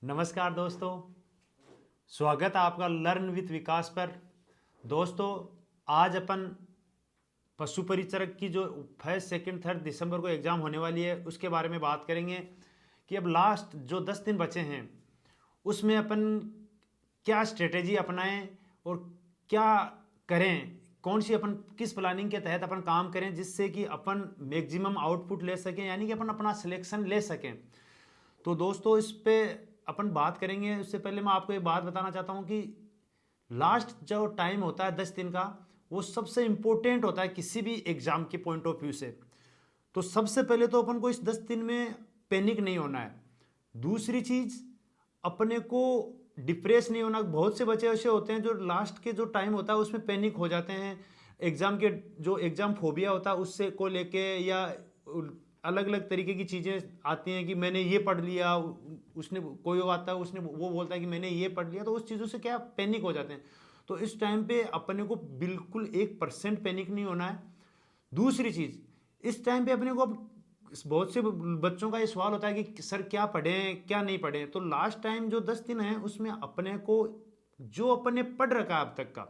नमस्कार दोस्तों, स्वागत है आपका लर्न विथ विकास पर। दोस्तों, आज अपन पशु परिचरक की जो फर्स्ट सेकंड थर्ड दिसंबर को एग्ज़ाम होने वाली है उसके बारे में बात करेंगे कि अब लास्ट जो 10 दिन बचे हैं उसमें अपन क्या स्ट्रेटेजी अपनाएं और क्या करें, कौन सी अपन किस प्लानिंग के तहत अपन काम करें जिससे कि अपन मैक्सिमम आउटपुट ले सकें, यानी कि अपन अपना सिलेक्शन ले सकें। तो दोस्तों, इस पे अपन बात करेंगे। उससे पहले मैं आपको एक बात बताना चाहता हूँ कि लास्ट जो टाइम होता है 10 दिन का, वो सबसे इंपॉर्टेंट होता है किसी भी एग्जाम के पॉइंट ऑफ व्यू से। तो सबसे पहले तो अपन को इस 10 दिन में पैनिक नहीं होना है। दूसरी चीज, अपने को डिप्रेस नहीं होना। बहुत से बच्चे ऐसे होते हैं जो लास्ट के जो टाइम होता है उसमें पैनिक हो जाते हैं, एग्जाम के जो एग्जाम फोबिया होता है उससे को लेके, या अलग अलग तरीके की चीज़ें आती हैं कि मैंने ये पढ़ लिया, उसने कोई आता है उसने वो बोलता है कि मैंने ये पढ़ लिया, तो उस चीज़ों से क्या पैनिक हो जाते हैं। तो इस टाइम पे अपने को बिल्कुल 1% पैनिक नहीं होना है। दूसरी चीज़, इस टाइम पे अपने को अब बहुत से बच्चों का ये सवाल होता है कि सर क्या पढ़ें क्या नहीं पढ़ें। तो लास्ट टाइम जो 10 दिन है उसमें अपने को जो अपने पढ़ रखा है अब तक का,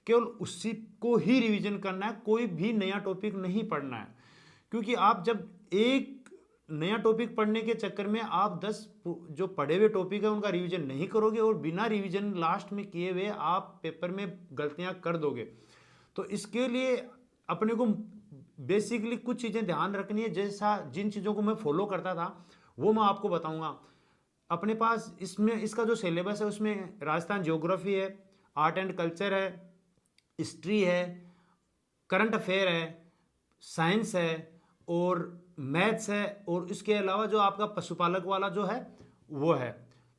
केवल उसी को ही रिवीजन करना है, कोई भी नया टॉपिक नहीं पढ़ना है। क्योंकि आप जब एक नया टॉपिक पढ़ने के चक्कर में आप 10 जो पढ़े हुए टॉपिक है उनका रिवीजन नहीं करोगे और बिना रिवीजन लास्ट में किए हुए आप पेपर में गलतियां कर दोगे। तो इसके लिए अपने को बेसिकली कुछ चीज़ें ध्यान रखनी है। जैसा जिन चीज़ों को मैं फॉलो करता था वो मैं आपको बताऊंगा। अपने पास इसमें इसका जो सिलेबस है उसमें राजस्थान ज्योग्राफी है, आर्ट एंड कल्चर है, हिस्ट्री है, करंट अफेयर है, साइंस है और मैथ्स है, और इसके अलावा जो आपका पशुपालक वाला जो है वो है।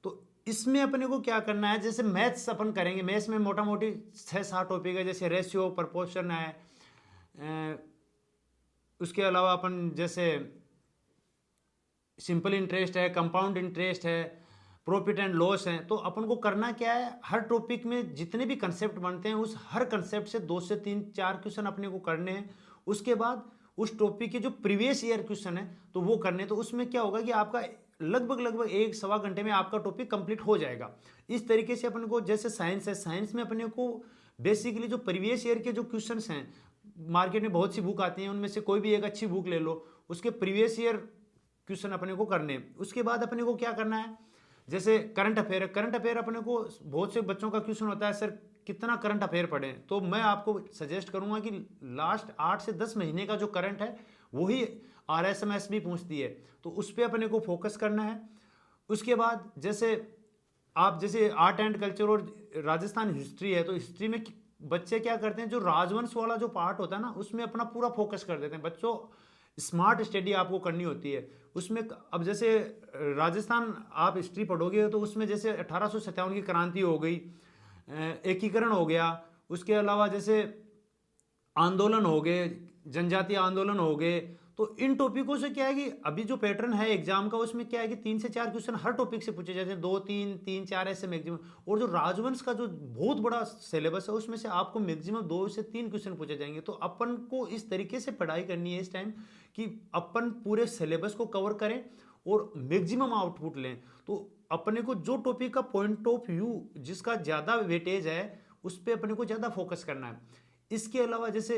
तो इसमें अपने को क्या करना है, जैसे मैथ्स अपन करेंगे, मैथ्स में मोटा मोटी 6-7 टॉपिक है, जैसे रेशियो, प्रपोर्शन है, उसके अलावा अपन जैसे सिंपल इंटरेस्ट है, कंपाउंड इंटरेस्ट है, प्रॉफिट एंड लॉस है। तो अपन को करना क्या है, हर टॉपिक में जितने भी कंसेप्ट बनते हैं उस हर कंसेप्ट से 2 से 3-4 क्वेश्चन अपने को करने हैं। उसके बाद उस टॉपिक के जो प्रीवियस ईयर क्वेश्चन है तो वो करने। तो उसमें क्या होगा कि आपका लगभग 1-1.25 घंटे में आपका टॉपिक कंप्लीट हो जाएगा। इस तरीके से अपन को, जैसे साइंस है, साइंस में अपने को बेसिकली जो प्रीवियस ईयर के जो क्वेश्चंस हैं, मार्केट में बहुत सी बुक आती हैं, उनमें से कोई भी एक अच्छी बुक ले लो, उसके प्रीवियस ईयर क्वेश्चन अपने को करने। उसके बाद अपने को क्या करना है, जैसे करंट अफेयर है, करंट अफेयर अपने को बहुत से बच्चों का क्वेश्चन होता है सर कितना करंट अफेयर पढ़ें। तो मैं आपको सजेस्ट करूंगा कि लास्ट 8 से 10 महीने का जो करंट है वही RSMS भी पूछती है, तो उस पर अपने को फोकस करना है। उसके बाद जैसे आप जैसे आर्ट एंड कल्चर और राजस्थान हिस्ट्री है, तो हिस्ट्री में बच्चे क्या करते हैं, जो राजवंश वाला जो पार्ट होता है ना उसमें अपना पूरा फोकस कर देते हैं। बच्चों, स्मार्ट स्टडी आपको करनी होती है उसमें। अब जैसे राजस्थान आप हिस्ट्री पढ़ोगे तो उसमें जैसे 1857 की क्रांति हो गई, एकीकरण हो गया, उसके अलावा जैसे आंदोलन हो गए, जनजातीय आंदोलन हो गए। तो इन टॉपिकों से क्या है कि अभी जो पैटर्न है एग्जाम का उसमें क्या है कि 3 से 4 क्वेश्चन हर टॉपिक से पूछे जाते हैं, 2-3 3-4 ऐसे मैक्सिमम। और जो राजवंश का जो बहुत बड़ा सिलेबस है उसमें से आपको मैक्सिमम 2 से 3 क्वेश्चन पूछे जाएंगे। तो अपन को इस तरीके से पढ़ाई करनी है इस टाइम कि अपन पूरे सिलेबस को कवर करें और मैक्सिमम आउटपुट लें। तो अपने को जो टॉपिक का पॉइंट ऑफ व्यू जिसका ज़्यादा वेटेज है उस पर अपने को ज़्यादा फोकस करना है। इसके अलावा जैसे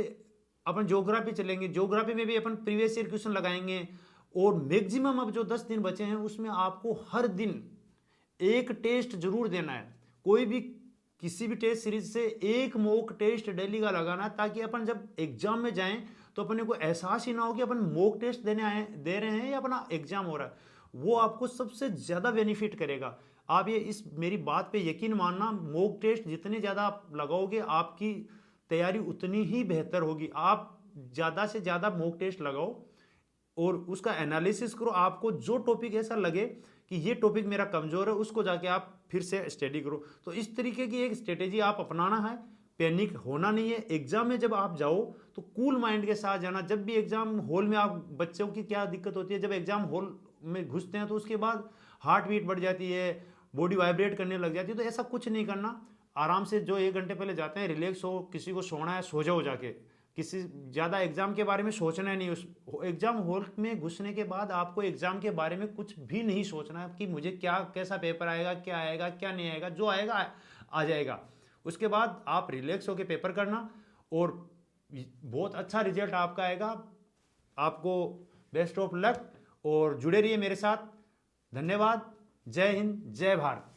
अपन ज्योग्राफी चलेंगे, ज्योग्राफी में भी अपन प्रीवियस ईयर क्वेश्चन लगाएंगे। और मैक्सिमम अब जो 10 दिन बचे हैं उसमें आपको हर दिन एक टेस्ट जरूर देना है। कोई भी किसी भी टेस्ट सीरीज से एक मॉक टेस्ट डेली का लगाना, ताकि अपन जब एग्जाम में जाएं तो अपने को एहसास ही ना हो कि अपन मॉक टेस्ट दे रहे हैं या अपना एग्जाम हो रहा है। वो आपको सबसे ज्यादा बेनिफिट करेगा। आप ये इस मेरी बात पे यकीन मानना, मॉक टेस्ट जितने ज्यादा आप लगाओगे आपकी तैयारी उतनी ही बेहतर होगी। आप ज़्यादा से ज़्यादा मॉक टेस्ट लगाओ और उसका एनालिसिस करो। आपको जो टॉपिक ऐसा लगे कि ये टॉपिक मेरा कमज़ोर है उसको जाके आप फिर से स्टडी करो। तो इस तरीके की एक स्ट्रेटेजी आप अपनाना है, पैनिक होना नहीं है। एग्जाम में जब आप जाओ तो कूल माइंड के साथ जाना। जब भी एग्जाम हॉल में, आप बच्चों की क्या दिक्कत होती है, जब एग्जाम हॉल में घुसते हैं तो उसके बाद हार्ट बीट बढ़ जाती है, बॉडी वाइब्रेट करने लग जाती है। तो ऐसा कुछ नहीं करना। आराम से जो 1 घंटे पहले जाते हैं, रिलैक्स हो, किसी को सोना है सो जाओ जाके, किसी ज़्यादा एग्ज़ाम के बारे में सोचना नहीं। उस एग्ज़ाम हॉल में घुसने के बाद आपको एग्ज़ाम के बारे में कुछ भी नहीं सोचना है कि मुझे क्या कैसा पेपर आएगा, क्या नहीं आएगा, जो आएगा आ जाएगा। उसके बाद आप रिलैक्स होकर पेपर करना और बहुत अच्छा रिजल्ट आपका आएगा। आपको बेस्ट ऑफ लक और जुड़े रहिए मेरे साथ। धन्यवाद। जय हिंद, जय भारत।